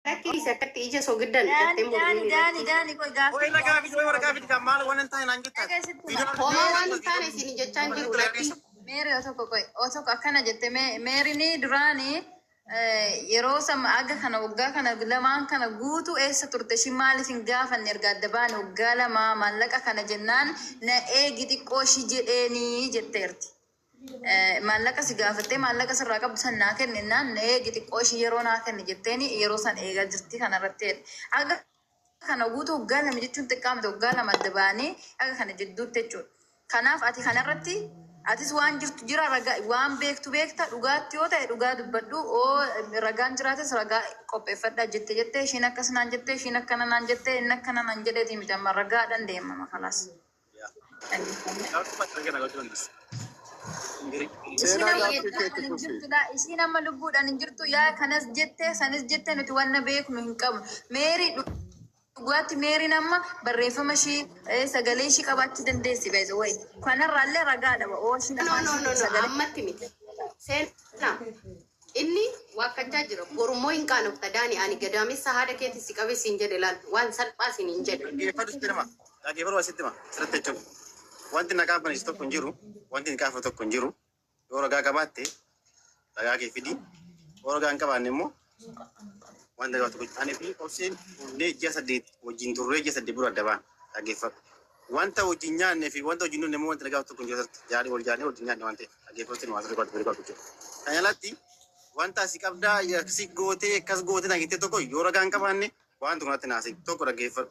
لكن سكت إيجا سو جدا داني كوي غافي وين غافي وين غافي كمال وين انت هنا انجت هما وان تاني سيني جتان جيرو لكن ميري أتوقع كوي أتوقع كنا جت ميري ني دراني yeroo sama aga kana waggaa kana lamaan kana guutu eessa turte shi maaliifin gaafa nergaadabaan waggaa lama maallaqa kana jennaan na eegi xiqqoo shi jedheenii jetteerti. Maallaqa si gaafattee maallaqa sirraa qabdu san naa kennennaan na eegi xiqqoo shi yeroo naa kenni jetteeni yeroo san eegaa jirti kanarratti. Aga kana guutu waggaa lama jechuun xiqqaamte waggaa lama adda baanii aga kana jidduutti jechuudha. Kanaaf ati kanarratti atis waan jirtu jira ragaa waan beektu beekta dhugaatti yoo ta'e dhugaa dubbadhu oo ragaan jiraates ragaa qopheeffadha jettee ishiin akkas naan jettee ishiin akkana naan jettee inni akkana naan jedheeti miti amma ragaadhaan deemama kalaas. Ishiin amma lubbuudhaan hin jirtu yaa kanas jettee sanis jettee nuti wanna beeknu hin qabnu meerii Guati Mary nama barreeffama ishii sagalee ishii qabaachuu dandeessi beeza wayi. Kanarraallee ragaadha oo ishii no ammatti miti. Seenaa inni wakkachaa jira Oromoo hin qaanofta daani ani gadaamessa haadha keetti si qabe siin jedhe laal waan salphaa siin hin jedhe. Geeffadhu jedhama. Geeffadhu asitti ma sirriitti jechuudha. Wanti nagaa banis tokko hin jiru wanti hin kaafu tokko hin jiru yoo ragaa qabaatte ragaa kee fidi yoo ragaa hin qabaanne immoo wanda gatu ani fi obsin ne jasa de wajin turre jasa de bura daban agefa wanta wajin nyaanne fi wanta wajin ne mo wanta gatu kun jasa jaari wal jaari wajin nyaanne wante agefa tin wasre gatu bari gatu kanyalati wanta si qabda ya si gote kas gote na gite to ko yora gan kabanne wan tunat na si to ko agefa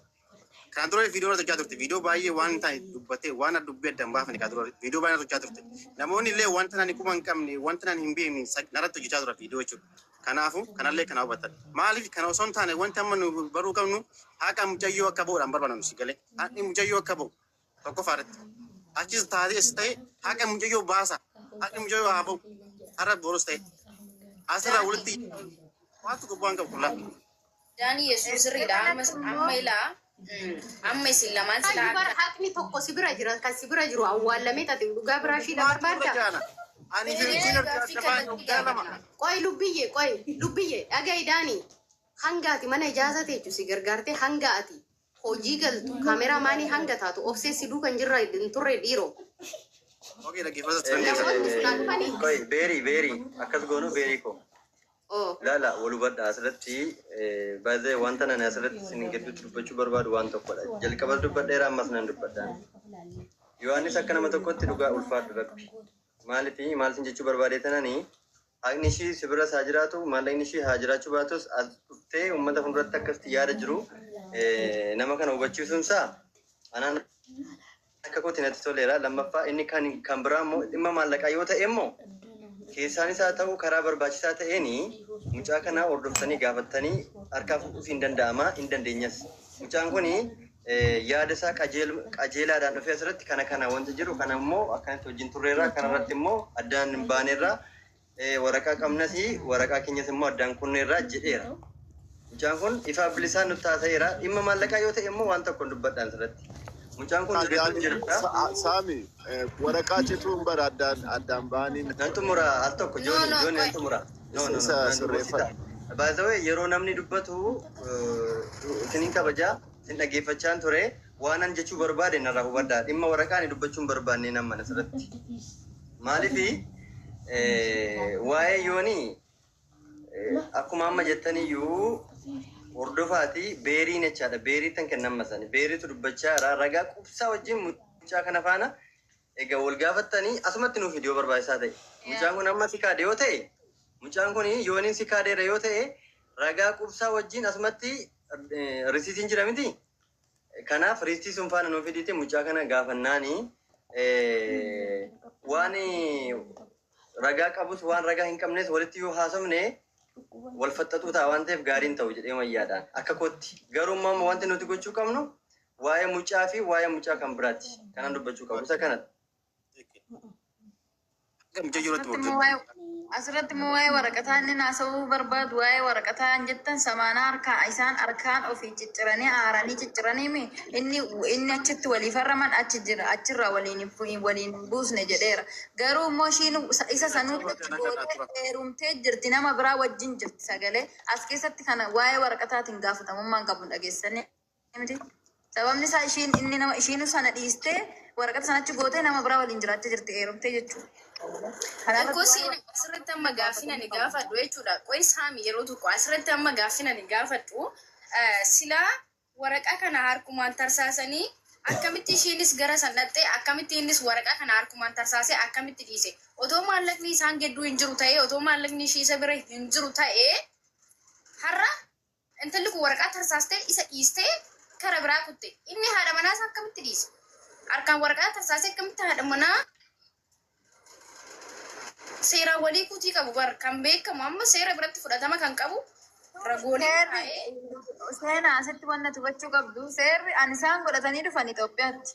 kan tro video to jaturte video baaye wanta dubbate wana dubbe damba fa ni ka tro video baaye to jaturte namoni le wanta na ni kuman kamni wanta na himbe ni naratto jatura video chu kanafu kanallee kana hubatan maaliif kana osoo taane wanti amma nu baruu qabnu haqa mujayyoo akka bo'uudhaan barbaadamnu si galee haaqni mujayyoo akka bo'u tokko faaratti achis taatees ta'e haqa mujayyoo baasa haaqni mujayyoo haa bo'u har'a boros ta'e asirraa walitti waantu gubbaan qabu kullaa. Daani yesuus sirriidha amma ilaa amma isin lamaan silaa haqni tokko si bira jira kan si bira jiru awwaallamee taate dhugaa biraa shi barbaadda. Ani jiru Koi lubbiye dhagai daani hangaati mana ijaazate jechu si gargaarte hangaati hojii galtu kaameraa maanii hanga taatu obsee si duukan jirra hin turre dhiiroo. Okay, lagi fasa Koi beri akkas goonu beri ko. Lala walubadha asirratti baay'ee wanta nan asirratti sin gidduutti dubbachuu barbaadu waan tokkodha. Jalqabas dubbadheera ammas nan dubbadha. Yohaannis akka nama tokkotti dhugaa ulfaadhu rabbi. Maalifi maaltiin jechuu barbaadeetanani haqni ishii sibira isaa jiraatu maallaqni ishii haa jiraachuu baatus as dhuftee uummata fuulduratti akkasitti yaada jiru nama kana hubachiisuun isaa anaan akka kootti natti toleera. Lammaffaa inni kan biraa immoo dhimma maallaqaa yoo ta'e immoo keessaanis haa ta'u karaa barbaachisaa ta'een mucaa kana hordoftanii gaafattanii harkaa fuudhuuf hin danda'ama hin dandeenyas. Mucaan kun yaada isaa qajeelaadhaan dhufee asirratti kana wanta jiru kana immoo akkanatti wajjin turreerraa kanarratti immoo addaan hin baaneerraa waraqaa qabnas waraqaa keenyas immoo addaan kunneerraa jedheera. Mucaan kun ifa bilisaan nutti haasa'eera. Dhimma maallaqaa yoo ta'e immoo waan tokko dubbadhaan asirratti. Mucaan kun Saami waraqaa cituun bara addaan baanii nantu mura al tokko jooni nantu mura. No. Baazawee yeroo namni dubbatu isiniin kabajaa sin dhaggeeffachaan ture waanan jechuu barbaade narraa hubadhaa. Dhimma waraqaan dubbachuun barbaanne nama asirratti. Maaliifi waa'ee yoonii akkuma amma jettaniyyuu hordofaati beeriin jechaadha. Beerii tan kennammasani. Beeriitu dubbachaa ragaa qubsaa wajjin mucaa kana faana egaa wal gaafattanii asumatti nuuf idiyoo barbaachisaa ta'e. Mucaan kun amma si kaade yoo ta'e mucaan kun yooniin si kaadeera yoo ta'e ragaa qubsaa wajjin asumatti risiitiin jira miti. Kanaaf risii sun faana nuuf idite mucaa kana gaafannaani waan ragaa qabus waan ragaa hin qabnes walitti yoo haasofne wal faxxatuu ta'a waan ta'eef gaariin ta'u jedhee mayyaadhaan akka kootti. Garummaa wanti nuti gochuu qabnu waa'ee mucaa fi waa'ee mucaa kan biraati kanan dubbachuu qabu isa kanatti. Kam jajjuratti asirratti immoo waa'ee waraqataa inni naasa'uu barbaadu waa'ee waraqataa jettan samaanaa harkaa isaan harkaan ofii cicciranii aaranii cicciranii inni achitti waliif harraman achi jira achirraa waliin buusne jedheera. Garuu immoo ishiin isa sanuutti heerumtee jirti nama biraa wajjin jirti sagalee as keessatti kana waa'ee waraqataatiin gaafatamummaan qabu dhageessanii miti. Sababni isaa ishiin sana dhiistee waraqata sanachi gootee nama biraa waliin jiraachaa jirti heerumtee jechuudha. Akkoo seenaa asirratti amma gaaffiin ani gaafadhu jechuudha. Qo'i saami yeroo tokko asirratti amma gaaffiin ani gaafadhu silaa waraqaa kana harkumaan tarsaasanii akkamitti ishiinis gara sannattee akkamitti innis waraqaa kana harkumaan tarsaasee akkamitti dhiise. Otoo maallaqni isaan gidduu hin jiru ta'ee otoo maallaqni ishii isa bira hin jiru ta'ee har'a intalli kun waraqaa tarsaastee isa dhiistee kara biraa kutte. Inni haadha manaas akkamitti dhiise? Harkaan waraqaa tarsaasee akkamitti haadha manaa seera walii kutii qabu bar kan beekamu amma seera biratti fudhatama kan qabu ragoonni seenaa asitti wanna tubachuu qabdu seerri an isaan godhatanii dhufan Itoophiyaatti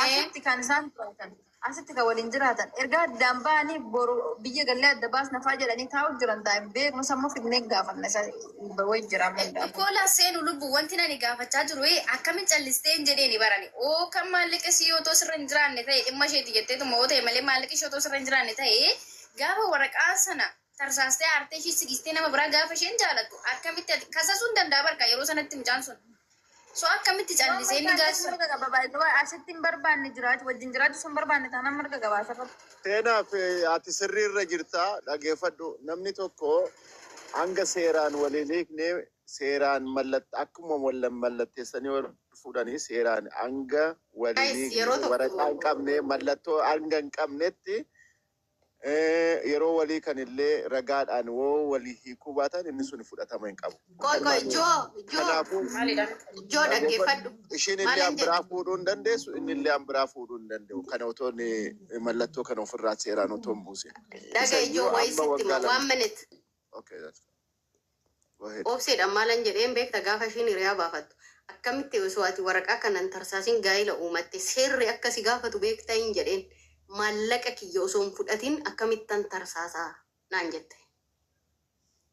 asitti kan isaan fudhatan asitti kan waliin jiraatan erga addaan ba'anii boru biyya gallee adda baasna faa jedhanii taa'u jiran taa'e beeknu sammuu fidnee gaafanna isa wayi jira kola seenu lubbu wanti nani gaafachaa jiru akkamiin callistee hin jedheeni barani oo kan maallaqa si yoo sirra hin jiraanne ta'e dhimma isheeti jetteetuma yoo ta'e malee maallaqa ishee yoo sirra hin jiraanne ta'e gaafa waraqaa sana tarsaastee aartee ishii sigistee nama biraa gaafa isheen jaalattu akkamitti kasasuu hin danda'a barka yeroo sanatti mucaan sun so akkamitti callisee inni gaafisa asitti hin barbaanne jiraatu wajjin jiraatu sun barbaanne taanaan marga gabaasa qabu. Seenaaf ati sirriirra jirta dhageeffadhu namni tokko hanga seeraan waliin hiiknee seeraan akkuma wallan mallatteessanii wal fuudhanii seeraan hanga waliin hiiknee waraqaa hin qabne mallattoo hanga hin qabnetti yeroo walii kanillee ragaadhaan woo walii hiikuu baatan inni sun fudhatama hin qabu. Joo dhaggeeffadhu. Ishiin illee ambiraa fuudhuu hin dandeessu inni illee ambiraa fuudhuu hin danda'u. Kana otoo mallattoo kana ofirraa seeraan otoo hin buusin. Dhagaa ijoo wayisitti waan manetti. Obseedhaan maalan jedheen beekta gaafa ishiin hiriyaa baafattu. Akkamitti osoo ati waraqaa kanan tarsaasiin gaa'ila uumatte seerri akkasi gaafatu beekta hin jedheen. Maallaqa kiyya osoo hin fudhatin akkamittan tarsaasaa naan jette.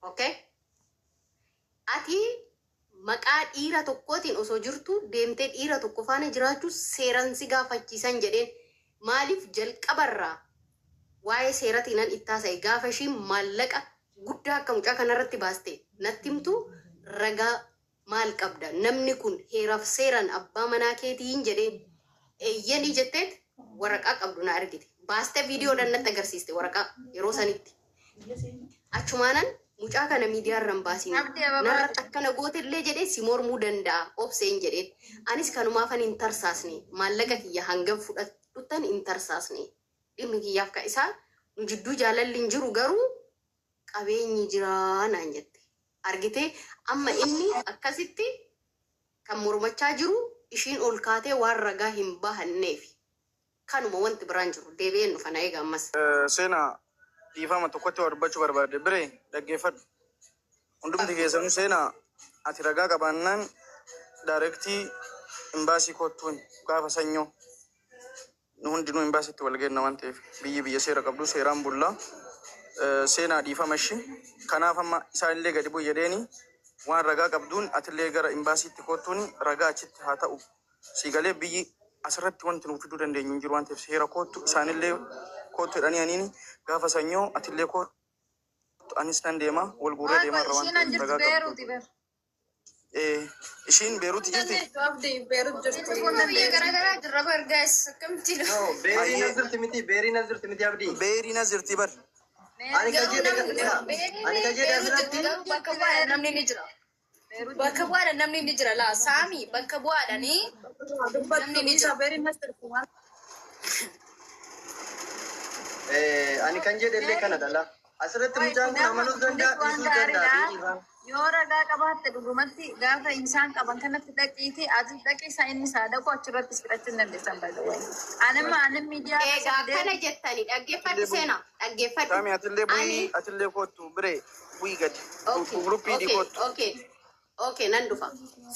Okay? Ati maqaa dhiira tokkootiin osoo jirtu deemtee dhiira tokko faana jiraachuu seeran si gaafachiisan jedheen maaliif jalqabarraa waa'ee seeratiinan ittaasa'e gaafa ishiin maallaqa guddaa akka mucaa kanarratti baaste natti himtu ragaa maal qabda namni kun heeraaf seeran abbaa manaa keetiin jedheen eeyyanii jetteet waraqaa qabdu na argite. Baaste viidiyoodhaan natti agarsiiste waraqaa yeroo sanitti. Achumaanan mucaa kana miidiyaarraan baasiin narratti akkana gootellee jedhee si mormuu danda'a obseen jedheen. Anis kanumaafan hin tarsaasne maallaqa kiyya hangam fudhatuttan hin tarsaasne. Dhimmi kiyyaaf ka isaa nu jidduu jaalalli hin jiru garuu qabeenyi jiraa naan jette. Argitee amma inni akkasitti kan mormachaa jiru ishiin ol kaatee waan ragaa hin bahanneefi. Kanuma wanti biraan jiru deebi'een dhufana eega ammas. Seenaa dhiifama tokkotti dubbachuu barbaade biree dhaggeeffadhu. Hundumti keessanuu seenaa ati ragaa qabaannaan daayirektii imbaasii kottuun gaafa sanyoo nu hundinuu imbaasiitti wal geenna waan ta'eef biyya seera qabdu seeraan bullaa seenaa dhiifama ishii kanaaf amma isaanillee gadi bu'u jedheeni waan ragaa qabduun atillee gara imbaasiitti kottuun ragaa achitti haa ta'u siigalee biyyi asirratti wanti nuuf fiduu dandeenyu hin jiru waan ta'eef seera kootu isaanillee kootu jedhanii aniini gaafa sanyoo atillee kootu anis nan deema wal guuree deema irra waan ta'eef ragaa qabdu. Ishiin Beeruuti jirti. Beeriin as jirti miti abdii. Beeriin as jirti bar. Ani kajeedha asirratti. Namni ni jira. Bakka bu'aadhaan namni ni jira laa saami bakka bu'aadhaanii namni ni jira. Ani kan jedhellee kana dhala. Asirratti mucaan kun amanuu danda'a dhiisuu danda'a. Yoo ragaa qabaatte dhugumatti gaafa isaan qaban kanatti dhaqiiti ati dhaqiisa inni saadaqu achirratti fudhachuu hin dandeessan baay'ee. Anama miidiyaa egaa kana jettanii dhaggeeffadhu seenaa dhaggeeffadhu. Saami atillee kootu biree bu'ii gadi. Guruppii di kootu. Okay nan dhufa.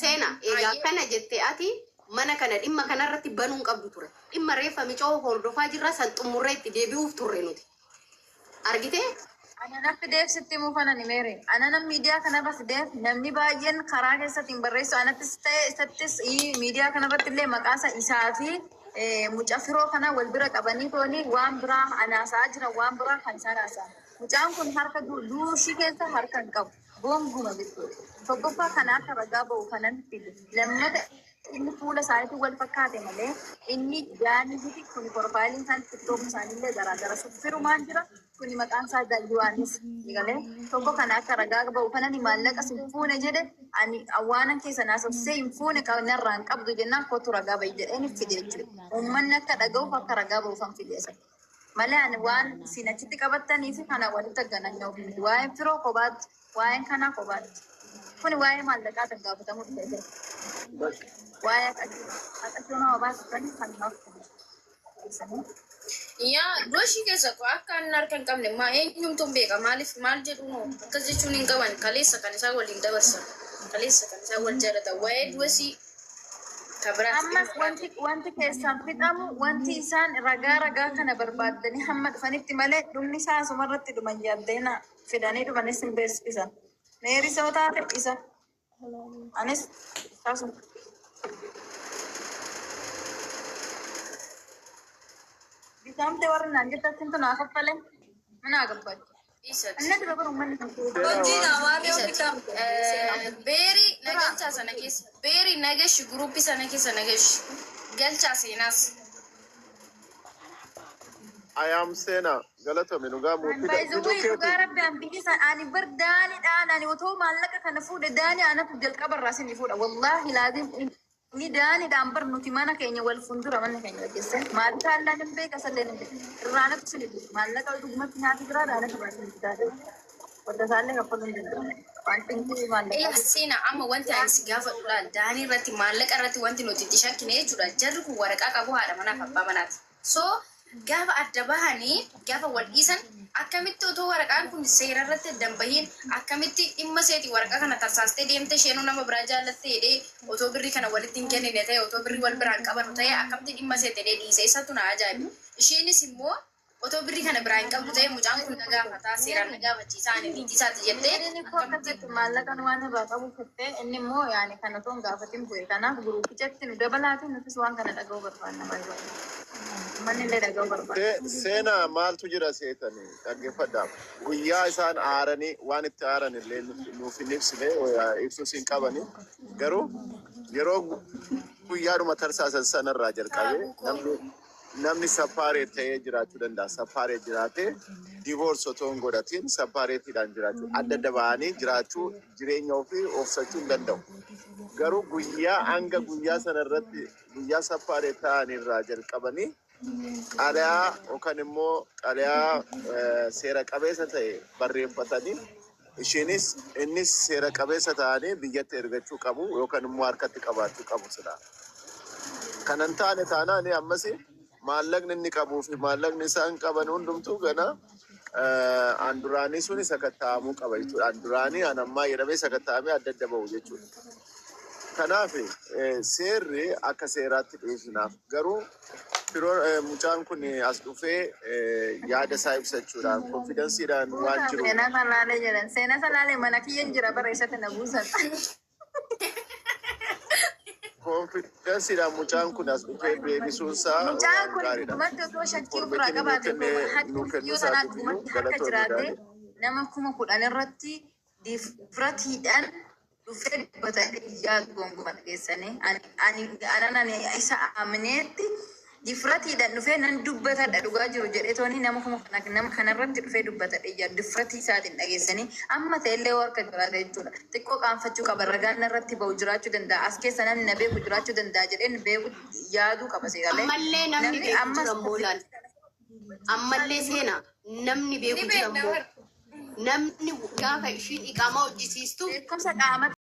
Seenaa egaa kana jettee ati mana kana dhimma kanarratti banuun qabdu ture. Dhimma reeffa micoo hordofaa jirra san xumurree itti deebi'uuf turre nuti. argite Ana nak def sitti mu fana ni mere. Ana nam media kana bas def namni baay'een karaa keessatti barreessu anattis ta'e isattis media kana irratti illee maqaasa isaa fi mucaa firoo kana wal bira qabanii tooni waan biraa anaasaa jira waan biraa kan isaan haasaa. Mucaan kun harka duushii keessa harka hin qabu. Boonguma jechuudha. Tokkoffaa kana akka ragaa ba'u kanan fide. Lammata inni fuula isaaniitti wal fakkaate malee inni jaanisitti kun profaayiliin isaan tiktook isaaniillee garaagara suffirumaan jira. Kuni maqaan isaa Yohaanis galee tokko kana akka ragaa ba'u kanan maallaqa sinfuune jedhe ani awwaanan keessa naasofsee hinfuune narraan qabdu jennaan kootu ragaa ba'i jedheen fide jechuudha. Uummanni akka dhaga'uuf akka ragaa ba'uuf han fideessa. Malee ani waan isin achitti qabattanii fi kana walitti ganannoo fi waa'een firoo kophaatti waa'een kanaa kophaatti. Kuni waa'ee maallaqaa kan gaafatamu dhufe. Waa'ee akkasuma nama baasanii kan naaf yaa doshii keessa ko akka inni harka hin qabne maa eenyumtuun beeka maaliif maal jedhu noo akkas jechuun hin qaban kaleessa kan isaa waliin dabarsan kaleessa kan isaa wal jaalatan waa'ee duwasii ammas wanti keessaan fixamu wanti isaan ragaa kana barbaadanii hamma dhufanitti malee dhumni isaa asumarratti dhuman yaaddeena fidanii dhumanis hin beeksisan. Meerii soo taate isa anis taasuma. Bitamte warri naan jettatti tun akaffale mana agabbaatu. Anna dura bara ummanni kan beeri nagalchaa sana keessa beeri nagashi guruupi sana keessa nagashi galchaa seenaas. Ayam sena galata minuga muti dhugaa rabbi ambisa ani bar daaniidhaan ani otoo maallaqa kana fuudhe daanii anatu jalqabarraa sinii fuudha wallaahi laazim ni daaniidhaan bar nuti mana keenya wal fuuldura mana keenya wajjisse maalta allaan hin beeka salleen hin beeka irraanatu sinii maallaqa dhugumatti nyaata biraa daanatu biraa sinii taate wadda isaallee kaffaluu hin danda'u wanti maallaqa sina amma wanti ani si gaafadhuudha daanii irratti maallaqa irratti wanti nuti itti shakkine jechuudha jarri kun waraqaa qabu haadha manaaf abbaa manaati so gaafa adda bahanii gaafa wal dhiisan akkamitti otoo waraqaan kun seera irratti dambahiin akkamitti dhimma seeti waraqaa kana tarsaastee deemte isheenuu nama biraa jaallattee jedhee otoo birrii kana walitti hin kennine ta'e otoo birrii wal biraan qabatu ta'e akkamitti dhimma seete jedhee dhiise isatu na ajaa'ibu isheenis immoo otoo birrii kana biraa hin qabdu ta'e mucaan kun na gaafataa seeraan na gaafachiisaa ani niitisaati jettee maallaqan waan irraa qabu fettee inni immoo yaani kana otoo hin gaafatin bu'e kanaaf guruupichatti nu dabalaati nutis waan kana dhaga'uu barbaanna baay'ee. Sena maaltu jira seetanii dhaggeeffadhaaf guyyaa isaan aaranii waan itti aaran illee nuuf hin ibsine ibsus hin qabani garuu yeroo guyyaadhuma tarsaasan sanarraa jalqabee namni sappaareet ta'ee jiraachuu danda'a. Sappaareet jiraatee divoorsi otoo hin godhatiin sappaareetiidhaan jiraachuu adda adda ba'anii jiraachuu jireenya ofii oofsachuu hin danda'u. Garuu guyyaa hanga guyyaa sanarratti guyyaa sappaareet ta'anirraa jalqabanii xalayaa yookaan immoo xalayaa seera qabeessa ta'e barreeffatanii isheenis innis seera qabeessa ta'anii biyyatti ergachuu qabu yookaan immoo harkatti qabaachuu qabu sila. Kanan taane taanaan ammas maallaqni inni qabuu fi maallaqni isaan qaban hundumtuu gana anduraanii sun sakatta'amuu qaba jechuudha. Anduraanii anammaa jedhamee sakatta'amee adda adda ba'u jechuudha. Kanaaf seerri akka seeraatti dhiyeessinaaf garuu mucaan kun as dhufee yaada isaa ibsachuudhaan konfidensiidhaan waan jiru. Seenaa salaalee jedhan seenaa salaalee mana kiyyan jira barreessate na buusan. Konfidensiidhaan mucaan kun as dhufee deebisuun isaa mucaan kun dhumatti otoo shakkii ofirraa qabaate yoo sanaan dhumatti harka jiraate nama 10,000 irratti difratiidhaan dhufee dubbatanii yaadu gonkumaa dhageessanii ani isa amaneetti difratiidhaan dhufee nan dubbatadha dhugaa jiru jedhee tooni nama kanarratti dhufee dubbatadha yaadu difratii isaatiin dhageessanii amma ta'ellee harka jiraata jechuudha. Xiqqoo qaanfachuu qaba ragaan irratti ba'u jiraachuu danda'a as keessa namni na beeku jiraachuu danda'a jedheen beeku yaaduu qaba seeqalee. Ammallee namni beeku jirammoo laal. Ammallee seena namni beeku jirammoo namni gaafa ishiin iqaama hojjisiistu. Beekumsa qaama